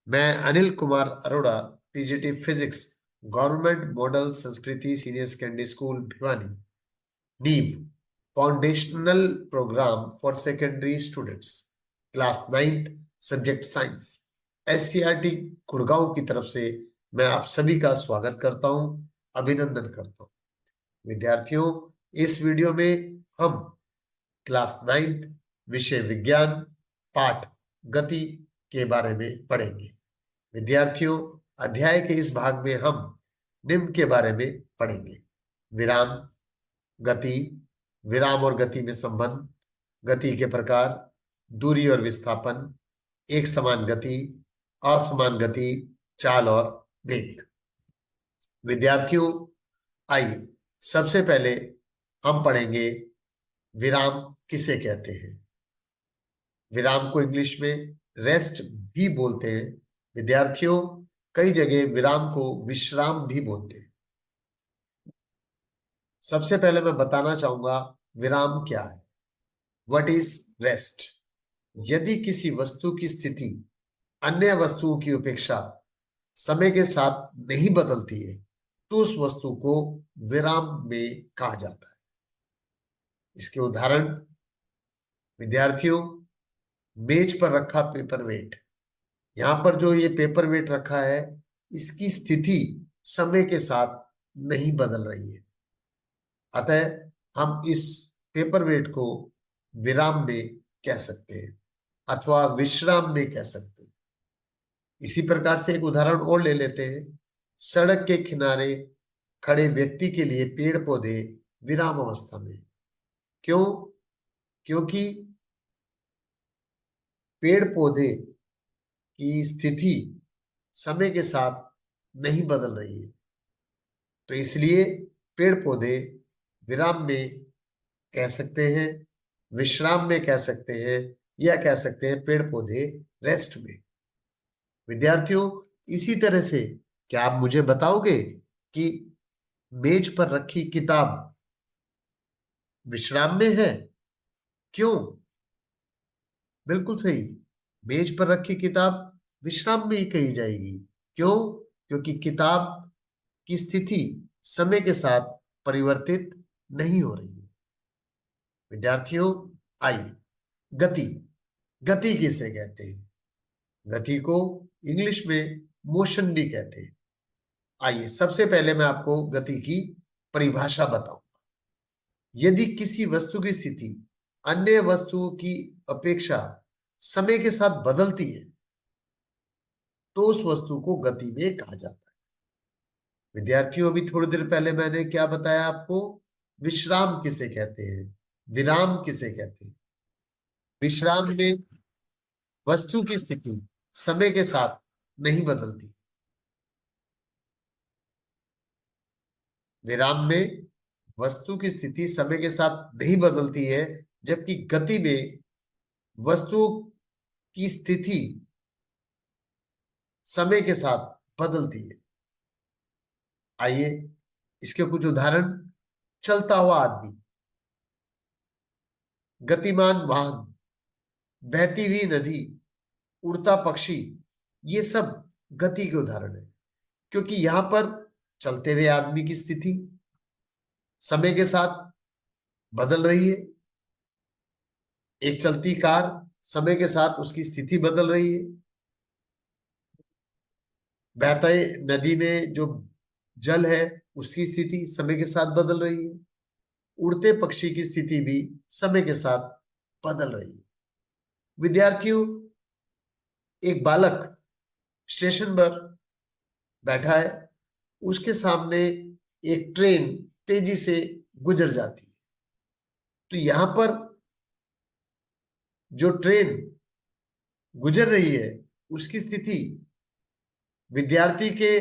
मैं Anil Kumar Arora, PGT physics, government model Sanskriti senior secondary school Bhiwani, Neev foundational program for secondary students, class 9th, subject science, SCERT Gurgaon की तरफ से मैं आप सभी का स्वागत करता हूं, अभिनंदन करता हूं। विद्यार्थियों, इस वीडियो में हम क्लास 9th विषय विज्ञान पाठ गति के बारे में पढ़ेंगे। विद्यार्थियों, अध्याय के इस भाग में हम निम्न के बारे में पढ़ेंगे: विराम, गति, विराम और गति में संबंध, गति के प्रकार, दूरी और विस्थापन, एक समान गति, असमान गति, चाल और वेग। विद्यार्थियों, आइए सबसे पहले हम पढ़ेंगे विराम किसे कहते हैं। विराम को इंग्लिश में रेस्ट भी बोलते हैं। विद्यार्थियों, कई जगह विराम को विश्राम भी बोलते हैं। सबसे पहले मैं बताना चाहूंगा विराम क्या है। What is rest? यदि किसी वस्तु की स्थिति अन्य वस्तुओं की अपेक्षा समय के साथ नहीं बदलती है तो उस वस्तु को विराम में कहा जाता है। इसके उदाहरण: विद्यार्थियों, मेज पर रखा पेपर वेट। यहां पर जो ये पेपर वेट रखा है, इसकी स्थिति समय के साथ नहीं बदल रही है, अतः हम इस पेपर वेट को विराम में कह सकते हैं अथवा विश्राम में कह सकते हैं। इसी प्रकार से एक उदाहरण और ले लेते हैं। सड़क के किनारे खड़े व्यक्ति के लिए पेड़ पौधे विराम अवस्था में। क्यों? क्योंकि पेड़ पौधे की स्थिति समय के साथ नहीं बदल रही है, तो इसलिए पेड़ पौधे विराम में कह सकते हैं, विश्राम में कह सकते हैं, या कह सकते हैं पेड़ पौधे रेस्ट में। विद्यार्थियों, इसी तरह से क्या आप मुझे बताओगे कि मेज पर रखी किताब विश्राम में है? क्यों? बिल्कुल सही, मेज पर रखी किताब विश्राम में ही कही जाएगी। क्यों? क्योंकि किताब की स्थिति समय के साथ परिवर्तित नहीं हो रही है। विद्यार्थियों, आइए गति, गति किसे कहते हैं? गति को इंग्लिश में मोशन भी कहते हैं। आइए सबसे पहले मैं आपको गति की परिभाषा बताऊंगा। यदि किसी वस्तु की स्थिति अन्य वस्तुओं की अपेक्षा समय के साथ बदलती है तो उस वस्तु को गति में कहा जाता है। विद्यार्थियों, अभी थोड़ी देर पहले मैंने क्या बताया आपको? विश्राम किसे कहते हैं, विराम किसे कहते हैं। विश्राम में वस्तु की स्थिति समय के साथ नहीं बदलती, विराम में वस्तु की स्थिति समय के साथ नहीं बदलती है, जबकि गति में वस्तु की स्थिति समय के साथ बदलती है। आइए इसके कुछ उदाहरण: चलता हुआ आदमी, गतिमान वाहन, बहती हुई नदी, उड़ता पक्षी, ये सब गति के उदाहरण है। क्योंकि यहां पर चलते हुए आदमी की स्थिति समय के साथ बदल रही है, एक चलती कार समय के साथ उसकी स्थिति बदल रही है, बहते नदी में जो जल है उसकी स्थिति समय के साथ बदल रही है, उड़ते पक्षी की स्थिति भी समय के साथ बदल रही है। विद्यार्थियों, एक बालक स्टेशन पर बैठा है, उसके सामने एक ट्रेन तेजी से गुजर जाती है, तो यहां पर जो ट्रेन गुजर रही है उसकी स्थिति विद्यार्थी के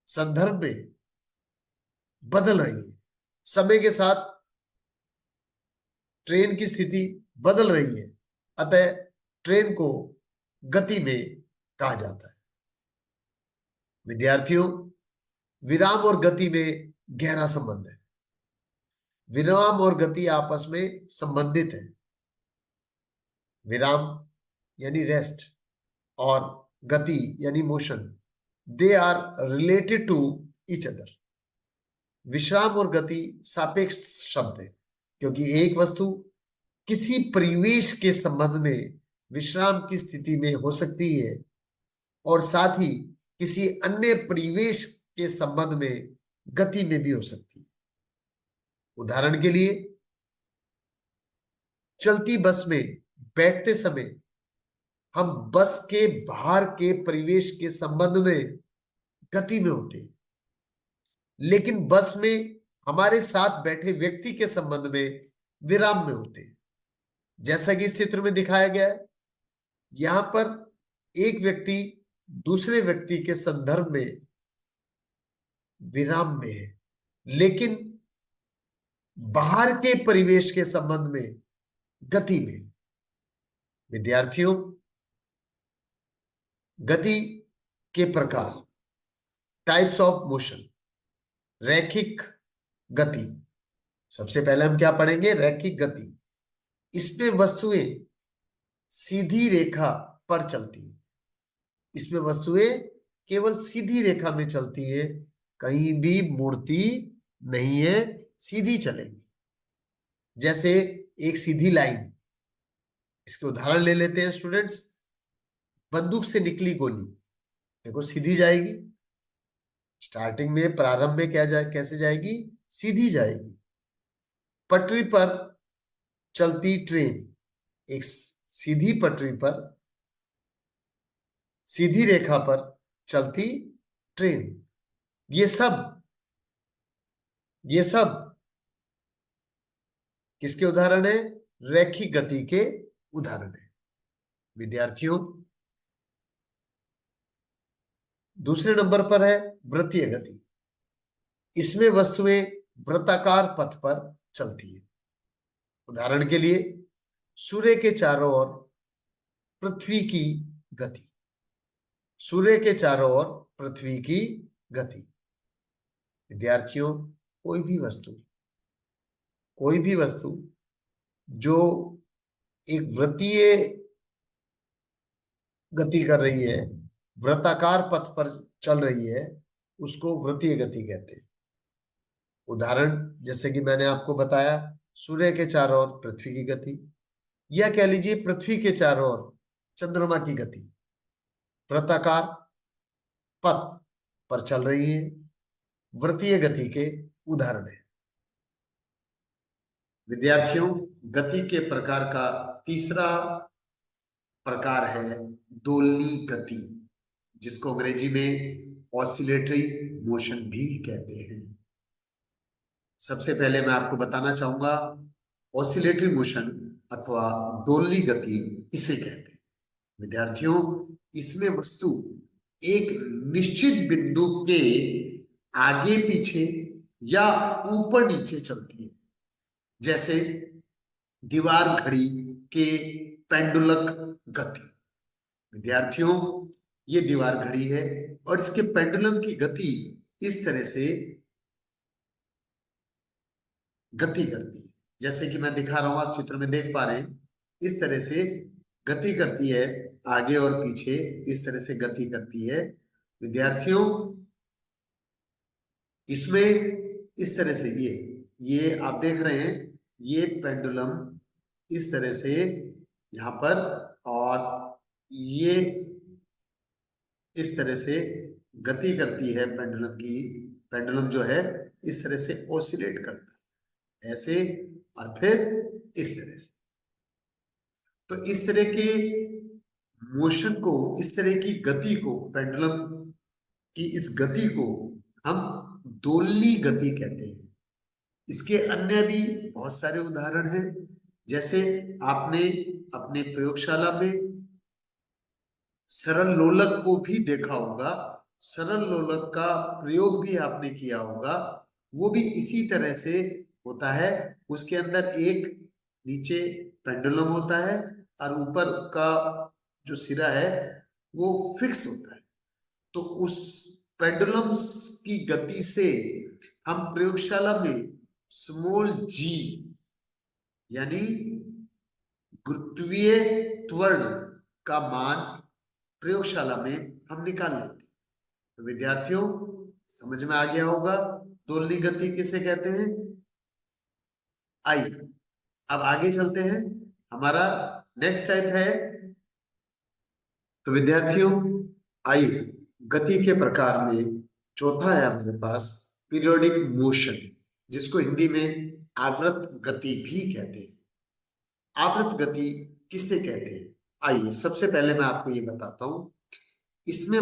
संदर्भ में बदल रही है, समय के साथ ट्रेन की स्थिति बदल रही है, अतः ट्रेन को गति में कहा जाता है। विद्यार्थियों, विराम और गति में गहरा संबंध है। विराम और गति आपस में संबंधित है। विराम यानी रेस्ट और गति यानी motion, they are related to each other. विश्राम और गति सापेक्ष शब्द है, क्योंकि एक वस्तु किसी परिवेश के संबंध में विश्राम की स्थिति में हो सकती है और साथ ही किसी अन्य परिवेश के संबंध में गति में भी हो सकती है। उदाहरण के लिए, चलती बस में बैठते समय हम बस के बाहर के परिवेश के संबंध में गति में होते हैं, लेकिन बस में हमारे साथ बैठे व्यक्ति के संबंध में विराम में होते हैं। जैसा कि इस चित्र में दिखाया गया है, यहां पर एक व्यक्ति दूसरे व्यक्ति के संदर्भ में विराम में है, लेकिन बाहर के परिवेश के संबंध में गति में। विद्यार्थियों, गति के प्रकार, टाइप्स ऑफ मोशन। रैखिक गति, सबसे पहले हम क्या पढ़ेंगे? रैखिक गति। इसमें वस्तुएं सीधी रेखा पर चलती है। इसमें वस्तुएं केवल सीधी रेखा में चलती है, कहीं भी मुड़ती नहीं है, सीधी चलेंगी। जैसे एक सीधी लाइन। इसके उदाहरण ले लेते हैं स्टूडेंट्स। बंदूक से निकली गोली, देखो सीधी जाएगी। स्टार्टिंग में, प्रारंभ में कैसे जाएगी? सीधी जाएगी। पटरी पर चलती ट्रेन, एक सीधी पटरी पर, सीधी रेखा पर चलती ट्रेन। ये सब किसके उदाहरण है? रैखिक गति के उदाहरण है। विद्यार्थियों, दूसरे नंबर पर है वृत्तीय गति। इसमें वस्तुएं वृत्ताकार पथ पर चलती है। उदाहरण के लिए, सूर्य के चारों ओर पृथ्वी की गति। सूर्य के चारों ओर पृथ्वी की गति। विद्यार्थियों, कोई भी वस्तु जो एक वृत्तीय गति कर रही है, वृत्ताकार पथ पर चल रही है, उसको वृत्तीय गति कहते हैं। उदाहरण जैसे कि मैंने आपको बताया, सूर्य के चारों ओर पृथ्वी की गति, या कह लीजिए पृथ्वी के चारों ओर चंद्रमा की गति वृत्ताकार पथ पर चल रही है, वृत्तीय गति के उदाहरण है। विद्यार्थियों, गति के प्रकार का तीसरा प्रकार है दोलनी गति, जिसको अंग्रेजी में ऑसिलेटरी मोशन भी कहते हैं। सबसे पहले मैं आपको बताना चाहूंगा, ऑसिलेटरी मोशन अथवा दोलनी गति किसे कहते हैं। विद्यार्थियों, इसमें वस्तु एक निश्चित बिंदु के आगे पीछे या ऊपर नीचे चलती है। जैसे दीवार घड़ी के पेंडुलक गति। विद्यार्थियों, ये दीवार घड़ी है और इसके पेंडुलम की गति इस तरह से गति करती है, जैसे कि मैं दिखा रहा हूं, आप चित्र में देख पा रहे हैं। इस तरह से गति करती है, आगे और पीछे इस तरह से गति करती है। विद्यार्थियों, इसमें इस तरह से ये आप देख रहे हैं, ये पेंडुलम इस तरह से यहां पर, और ये इस तरह से गति करती है पेंडुलम की। पेंडुलम जो है इस तरह से ऑसिलेट करता है, ऐसे और फिर इस तरह से। तो इस तरह के मोशन को, इस तरह की गति को, पेंडुलम की इस गति को हम दोलनी गति कहते हैं। इसके अन्य भी बहुत सारे उदाहरण हैं। जैसे आपने अपने प्रयोगशाला में सरल लोलक को भी देखा होगा, सरल लोलक का प्रयोग भी आपने किया होगा। वो भी इसी तरह से होता है। उसके अंदर एक नीचे पेंडुलम होता है और ऊपर का जो सिरा है वो फिक्स होता है। तो उस पेंडुलम की गति से हम प्रयोगशाला में स्मॉल जी यानी गुरुत्वीय त्वरण का मान प्रयोगशाला में हम निकाल लेते हैं। तो विद्यार्थियों, समझ में आ गया होगा दोलनी गति किसे कहते हैं। आइए अब आगे चलते हैं। हमारा नेक्स्ट टाइप है, तो विद्यार्थियों आइए गति के प्रकार में चौथा है हमारे पास पीरियोडिक मोशन, जिसको हिंदी में आवर्त गति भी कहते हैं। आवर्त गति किसे कहते हैं, आइए सबसे पहले मैं आपको ये बताता हूं। इसमें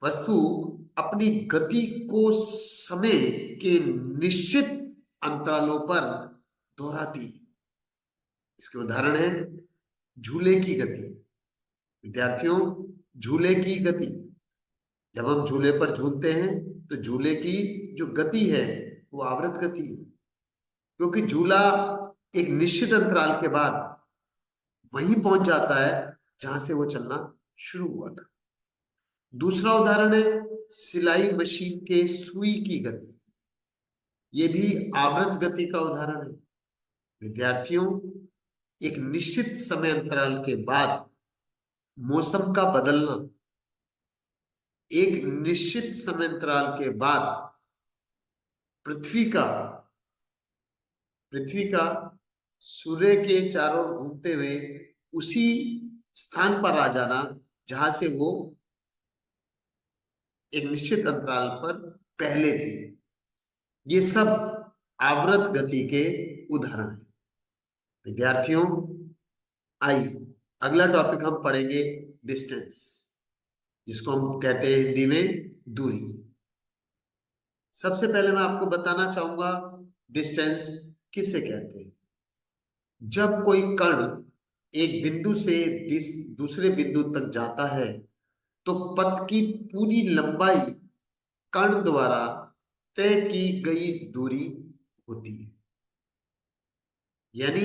वस्तु अपनी गति को समय के निश्चित अंतरालों पर दोहराती है। इसके उदाहरण है झूले की गति। विद्यार्थियों, झूले की गति, जब हम झूले पर झूलते हैं तो झूले की जो गति है वो आवर्त गति है, क्योंकि झूला एक निश्चित अंतराल के बाद वहीं पहुंच जाता है जहां से वो चलना शुरू हुआ था। दूसरा उदाहरण है सिलाई मशीन के सुई की गति। ये भी आवर्त गति का उदाहरण है। विद्यार्थियों, एक निश्चित समय अंतराल के बाद मौसम का बदलना, एक निश्चित समय अंतराल के बाद पृथ्वी का सूर्य के चारों ओर घूमते हुए उसी स्थान पर आ जाना जहां से वो एक निश्चित अंतराल पर पहले थे। ये सब आवर्त गति के उदाहरण हैं। विद्यार्थियों आइए अगला टॉपिक हम पढ़ेंगे डिस्टेंस, जिसको हम कहते हैं हिंदी में दूरी। सबसे पहले मैं आपको बताना चाहूंगा डिस्टेंस किसे कहते हैं। जब कोई कण एक बिंदु से दूसरे बिंदु तक जाता है तो पथ की पूरी लंबाई कण द्वारा तय की गई दूरी होती है। यानी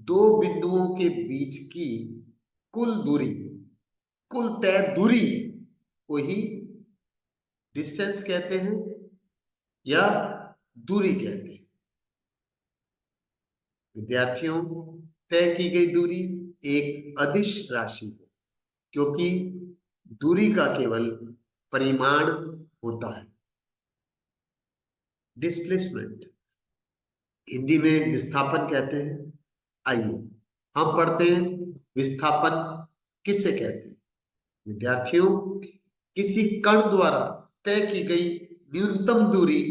दो बिंदुओं के बीच की कुल तय दूरी को ही डिस्टेंस कहते हैं या दूरी कहते हैं। विद्यार्थियों, तय की गई दूरी एक अदिश राशि है, क्योंकि दूरी का केवल परिमाण होता है। डिस्प्लेसमेंट हिंदी में विस्थापन कहते हैं। आइए हम पढ़ते हैं विस्थापन किसे कहते हैं। विद्यार्थियों, किसी कण द्वारा तय की गई न्यूनतम दूरी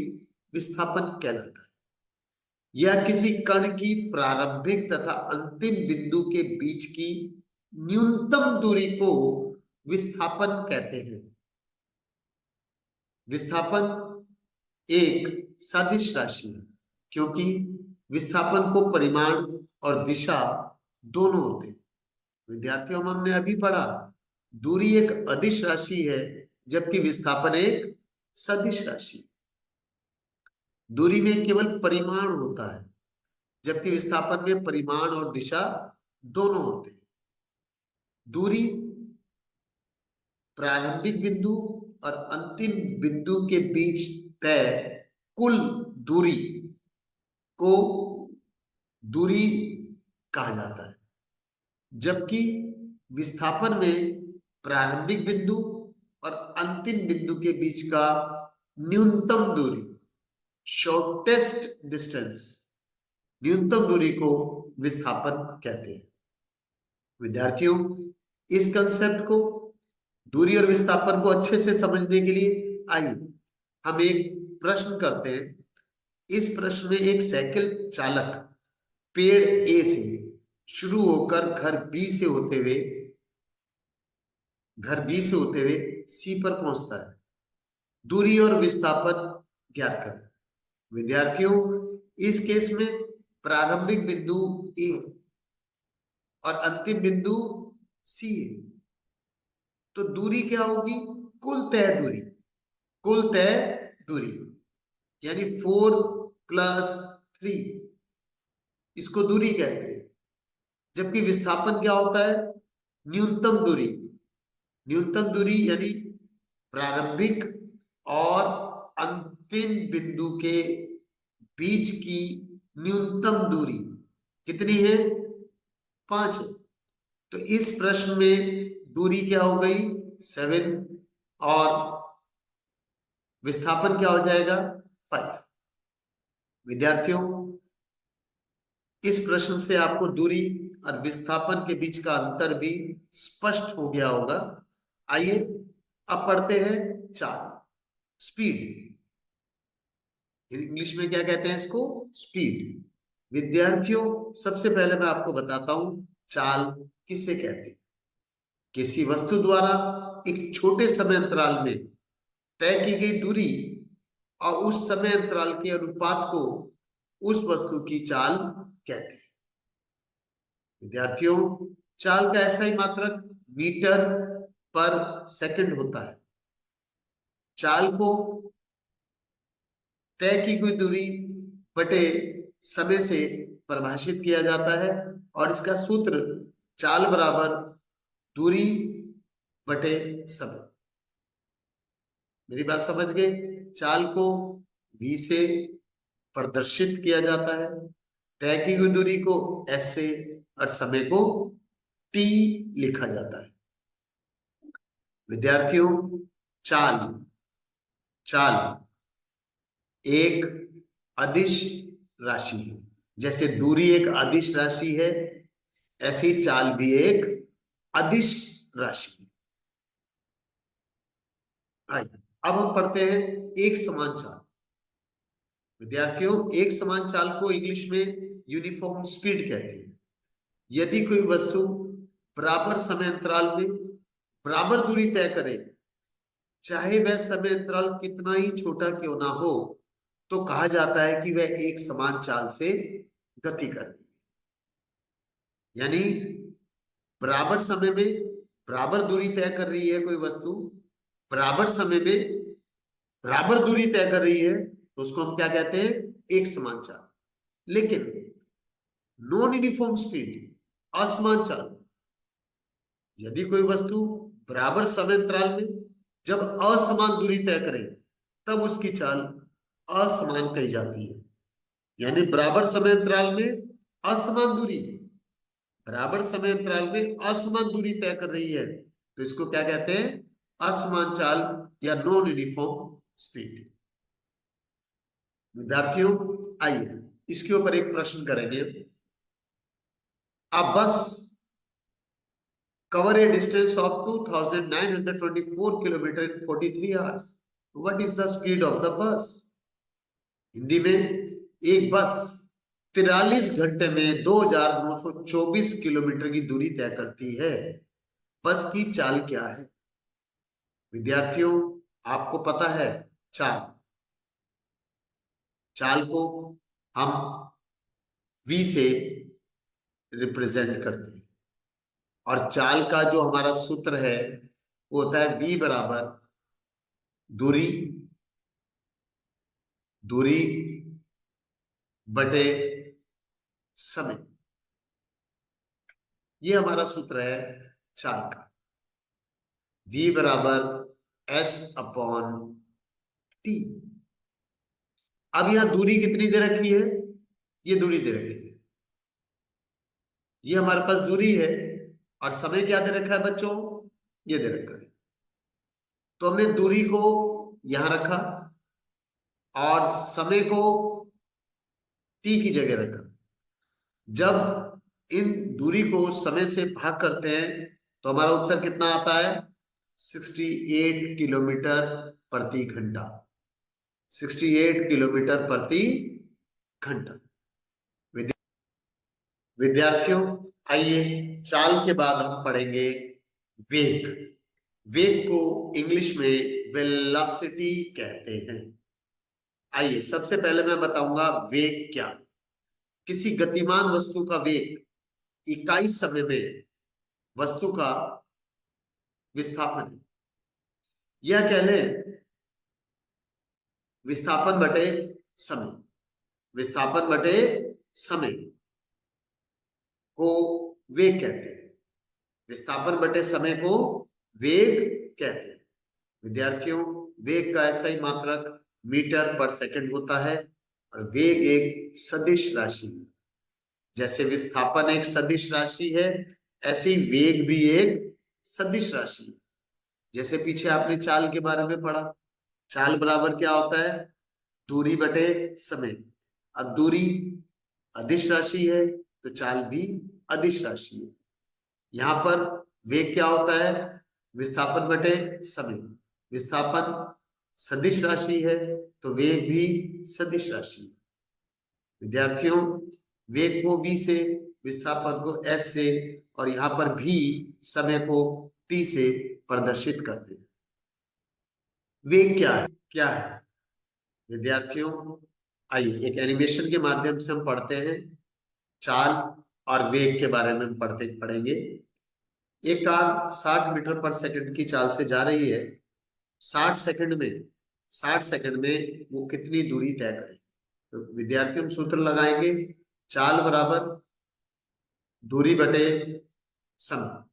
विस्थापन कहलाता है। यह किसी कण की प्रारंभिक तथा अंतिम बिंदु के बीच की न्यूनतम दूरी को विस्थापन कहते हैं। विस्थापन एक सदिश राशि है, क्योंकि विस्थापन को परिमाण और दिशा दोनों होते हैं। विद्यार्थियों, हमने अभी पढ़ा दूरी एक अदिश राशि है जबकि विस्थापन एक सदिश राशि। दूरी में केवल परिमाण होता है जबकि विस्थापन में परिमाण और दिशा दोनों होते हैं। दूरी प्रारंभिक बिंदु और अंतिम बिंदु के बीच तय कुल दूरी को दूरी कहा जाता है, जबकि विस्थापन में प्रारंभिक बिंदु और अंतिम बिंदु के बीच का न्यूनतम दूरी, शॉर्टेस्ट डिस्टेंस, न्यूनतम दूरी को विस्थापन कहते हैं। विद्यार्थियों, इस कंसेप्ट को, दूरी और विस्थापन को अच्छे से समझने के लिए आइए हम एक प्रश्न करते हैं। इस प्रश्न में एक साइकिल चालक पेड़ ए से शुरू होकर घर बी से होते हुए सी पर पहुंचता है। दूरी और विस्थापन ज्ञात करें। विद्यार्थियों, इस केस में प्रारंभिक बिंदु ए और अंतिम बिंदु सी है, तो दूरी क्या होगी? कुल तय दूरी यानी 4+3, इसको दूरी कहते हैं। जबकि विस्थापन क्या होता है? न्यूनतम दूरी यानी प्रारंभिक और अंतिम बिंदु के बीच की न्यूनतम दूरी कितनी है? 5 है। तो इस प्रश्न में दूरी क्या हो गई 7 और विस्थापन क्या हो जाएगा 5। विद्यार्थियों, इस प्रश्न से आपको दूरी और विस्थापन के बीच का अंतर भी स्पष्ट हो गया होगा। आइए अब पढ़ते हैं चाल, स्पीड। इंग्लिश में क्या कहते हैं इसको, स्पीड। विद्यार्थियों, सबसे पहले मैं आपको बताता हूं चाल किसे कहते हैं। किसी वस्तु द्वारा एक छोटे समय अंतराल में तय की गई दूरी और उस समय अंतराल के अनुपात को उस वस्तु की चाल कहते हैं। विद्यार्थियों, चाल का ऐसा ही मात्रक मीटर पर सेकंड होता है। चाल को तय की गई दूरी बटे समय से परिभाषित किया जाता है और इसका सूत्र चाल बराबर दूरी बटे समय। मेरी बात समझ गए? चाल को v से प्रदर्शित किया जाता है, तय की गई दूरी को s से और समय को t लिखा जाता है। विद्यार्थियों, चाल चाल एक अदिश राशि है। जैसे दूरी एक अदिश राशि है, ऐसी चाल भी एक अदिश राशि है। आइए अब हम पढ़ते हैं एक समान चाल। विद्यार्थियों, एक समान चाल को इंग्लिश में यूनिफॉर्म स्पीड कहते हैं। यदि कोई वस्तु बराबर समय अंतराल में बराबर दूरी तय करे, चाहे वह समय अंतराल कितना ही छोटा क्यों ना हो, तो कहा जाता है कि वह एक समान चाल से गति कर रही है। यानी बराबर समय में बराबर दूरी तय कर रही है कोई वस्तु, बराबर समय में बराबर दूरी तय कर रही है, तो उसको हम क्या कहते हैं, एक समान चाल। लेकिन नॉन यूनिफॉर्म स्पीड, असमान चाल, यदि कोई वस्तु बराबर समय अंतराल में जब असमान दूरी तय करे, तब उसकी चाल असमान कही जाती है। यानी बराबर समय अंतराल में असमान दूरी, बराबर समय अंतराल में असमान दूरी तय कर रही है, तो इसको क्या कहते हैं, असमान चाल या नॉन यूनिफॉर्म स्पीड। विद्यार्थियों, आइए इसके ऊपर एक प्रश्न करेंगे। अब बस cover a distance of 2924 kilometer in 43 hours. What is the speed of the bus? Hindi में एक बस 43 घंटे में 2924 किलोमीटर की दूरी तय करती है। बस की चाल क्या है? विद्यार्थियों, आपको पता है चाल, चाल को हम v से रिप्रेजेंट करते हैं और चाल का जो हमारा सूत्र है वो होता है v बराबर दूरी दूरी बटे समय। ये हमारा सूत्र है चाल का, v बराबर s अपॉन t। अब यहां दूरी कितनी दे रखी है, ये दूरी दे रखी है, ये हमारे पास दूरी है और समय क्या दे रखा है बच्चों, ये दे रखा है। तो हमने दूरी को यहां रखा और समय को t की जगह रखा। जब इन दूरी को समय से भाग करते हैं तो हमारा उत्तर कितना आता है, 68 किलोमीटर प्रति घंटा, 68 किलोमीटर प्रति घंटा। विद्यार्थियों, आइए चाल के बाद हम पढ़ेंगे वेग। वेग को इंग्लिश में वेलोसिटी कहते हैं। आइए सबसे पहले मैं बताऊंगा वेग क्या है। किसी गतिमान वस्तु का वेग इकाई समय में वस्तु का विस्थापन है। यह कह लें विस्थापन बटे समय, विस्थापन बटे समय को वेग कहते हैं, विस्थापन बटे समय को वेग कहते हैं। विद्यार्थियों, वेग का ऐसा ही मात्रक मीटर पर सेकंड होता है और वेग एक सदिश राशि है। जैसे विस्थापन एक सदिश राशि है, ऐसे ही वेग भी एक सदिश राशि है। जैसे पीछे आपने चाल के बारे में पढ़ा, चाल बराबर क्या होता है, दूरी बटे समय। अब दूरी अदिश राशि है तो चाल भी अदिश राशि है। यहां पर वेग क्या होता है, विस्थापन बटे समय। विस्थापन सदिश राशि है तो वेग भी सदिश राशि है। विद्यार्थियों, वेग को v से, विस्थापन को s से और यहाँ पर भी समय को t से प्रदर्शित करते हैं। वेग क्या है विद्यार्थियों, आइए एक एनिमेशन के माध्यम से हम पढ़ते हैं। चाल और वेग के बारे में हम पढ़ेंगे। एक कार 60 मीटर पर सेकंड की चाल से जा रही है। 60 सेकंड में 60 सेकंड में वो कितनी दूरी तय करेगी। तो विद्यार्थी हम सूत्र लगाएंगे, चाल बराबर दूरी बटे समय।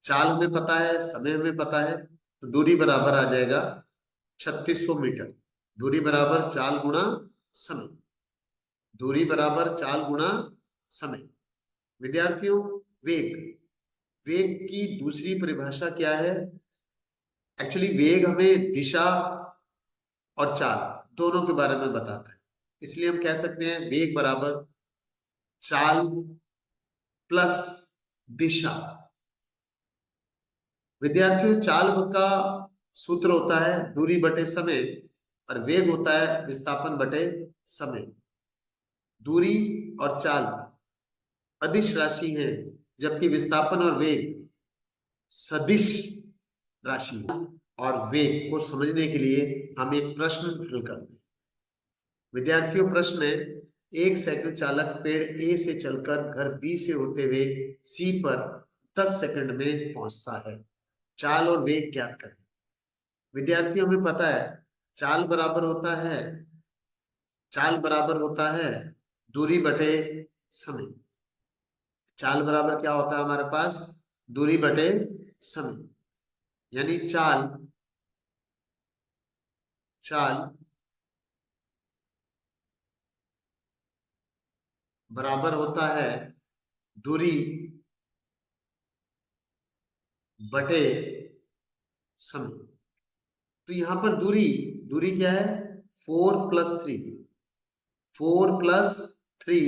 चाल हमें पता है, समय हमें पता है, तो दूरी बराबर आ जाएगा 3600 मीटर। दूरी बराबर चाल गुणा समय। दूरी बराबर चाल गुणा समय। विद्यार्थियों, वेग वेग की दूसरी परिभाषा क्या है। एक्चुअली वेग हमें दिशा और चाल दोनों के बारे में बताता है। इसलिए हम कह सकते हैं वेग बराबर चाल प्लस दिशा। विद्यार्थियों, चाल का सूत्र होता है दूरी बटे समय और वेग होता है विस्थापन बटे समय। दूरी और चाल अदिश राशि है जबकि विस्थापन और वेग सदिश राशि है। और वेग को समझने के लिए हम एक प्रश्न हल करते हैं। विद्यार्थियों, प्रश्न है, एक साइकिल चालक पेड़ ए से चलकर घर बी से होते हुए सी पर 10 सेकंड में पहुंचता है। चाल और वेग ज्ञात करें। विद्यार्थियों, हमें पता है चाल बराबर होता है दूरी बटे समय। चाल बराबर क्या होता है हमारे पास, दूरी बटे समय। यानी चाल चाल बराबर होता है दूरी बटे समय। तो यहां पर दूरी दूरी क्या है, 4+3, 4+3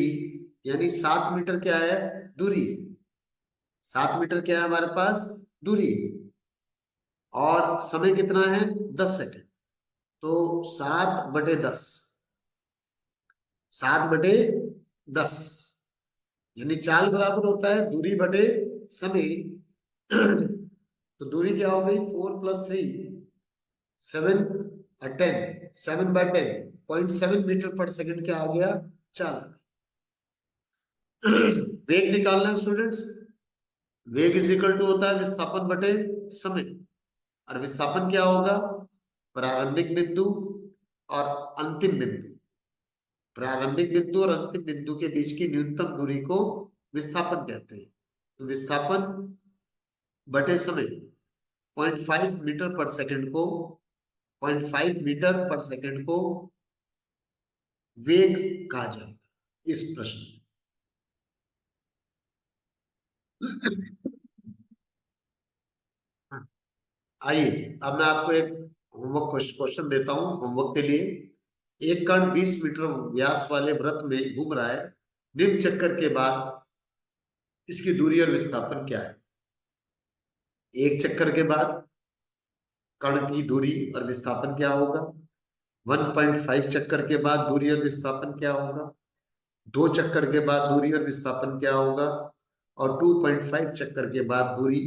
यानी 7 मीटर क्या है, दूरी। 7 मीटर क्या है हमारे पास, दूरी। और समय कितना है, 10 सेकंड। तो 7/10, 7/10 यानी चाल बराबर होता है दूरी बटे समय। तो दूरी क्या हो गई, 4+3, 7/10, 7/10, 0.7 मीटर पर सेकंड क्या आ गया, चाल। वेग निकालना है स्टूडेंट्स। वेग इज इक्वल टू होता है विस्थापन बटे समय। और विस्थापन क्या होगा, प्रारंभिक बिंदु और अंतिम बिंदु। प्रारंभिक बिंदु और अंतिम बिंदु के बीच की न्यूनतम दूरी को विस्थापन कहते हैं। तो विस्थापन बटे समय 0.5 मीटर पर सेकंड को वेग कहा जाएगा इस प्रश्न में। आइए अब मैं आपको एक होमवर्क क्वेश्चन देता हूं होमवर्क के लिए। एक कण 20 मीटर व्यास वाले वृत्त में घूम रहा है। निम्न चक्कर के बाद इसकी दूरी और विस्थापन क्या है। एक चक्कर के बाद कण की दूरी और विस्थापन क्या होगा। 1.5 चक्कर के बाद दूरी और विस्थापन क्या होगा। 2 चक्कर के बाद दूरी और विस्थापन क्या होगा। और 2.5 चक्कर के बाद दूरी,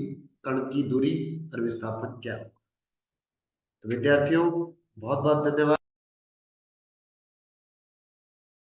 कण की दूरी और विस्थापन क्या होगा। तो विद्यार्थियों, बहुत बहुत धन्यवाद।